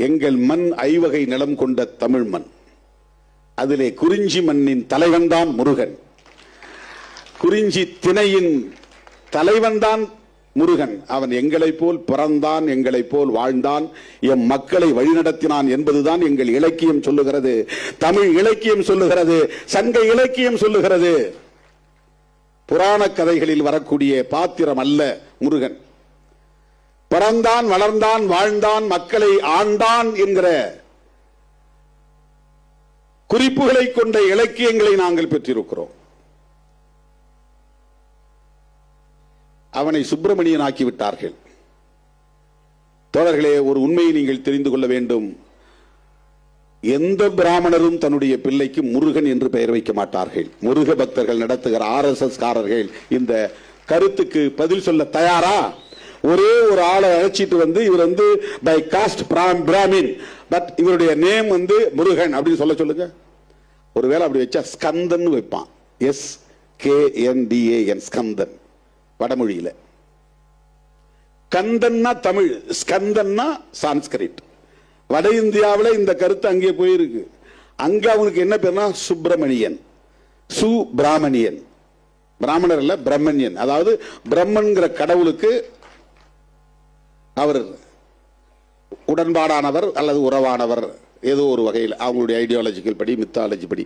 எங்கள் மண் ஐவகை நிலம் கொண்ட தமிழ் மண். அதிலே குறிஞ்சி மண்ணின் தலைவன்தான் முருகன். குறிஞ்சி திணையின் தலைவன்தான் முருகன். அவன் எங்களை போல் பிறந்தான், எங்களை போல் வாழ்ந்தான், எம் மக்களை வழிநடத்தினான் என்பதுதான் எங்கள் இலக்கியம் சொல்லுகிறது, தமிழ் இலக்கியம் சொல்லுகிறது, சங்க இலக்கியம் சொல்லுகிறது. புராண கதைகளில் வரக்கூடிய பாத்திரம் அல்ல முருகன். பிறந்தான், வளர்ந்தான், வாழ்ந்தான், மக்களை ஆண்டான் என்கிற குறிப்புகளை கொண்ட இலக்கியங்களை நாங்கள் பெற்றிருக்கிறோம். அவனை சுப்பிரமணியன் ஆக்கிவிட்டார்கள். தோழர்களே, ஒரு உண்மையை நீங்கள் தெரிந்து கொள்ள வேண்டும். எந்த பிராமணரும் தன்னுடைய பிள்ளைக்கு முருகன் என்று பெயர் வைக்க மாட்டார்கள். முருக பக்தர்கள் நடத்துகிற RSS காரர்கள் இந்த கருத்துக்கு பதில் சொல்ல தயாரா? ஒரே ஒரு ஆளை அழைச்சிட்டு வந்து இவர் வந்து பை காஸ்ட் பிராமின், பட் இவருடைய நேம் வந்து முருகன் அப்படின்னு சொல்லுங்க. ஒருவேளை அப்படி வச்சா ஸ்கந்தன் வைப்பான். SKNDAN, ஸ்கந்தன் வடமொழியில. கந்தன்னா தமிழ், ஸ்கந்தன்னா சான்ஸ்கிரிட். வட இந்தியாவில் இந்த கருத்து அங்கே போயிருக்கு. அங்க அவனுக்கு என்ன பேர்னா சுப்பிரமணியன், சுப்பிராமணியன். பிராமணர் இல்ல, பிரம்மணியன். அதாவது பிரம்மன்கிற கடவுளுக்கு அவர் உடன்பாடானவர் அல்லது உறவானவர், ஏதோ ஒரு வகையில் அவங்களுடைய ஐடியாலஜிக்கல் படி, மித்தாலஜி படி.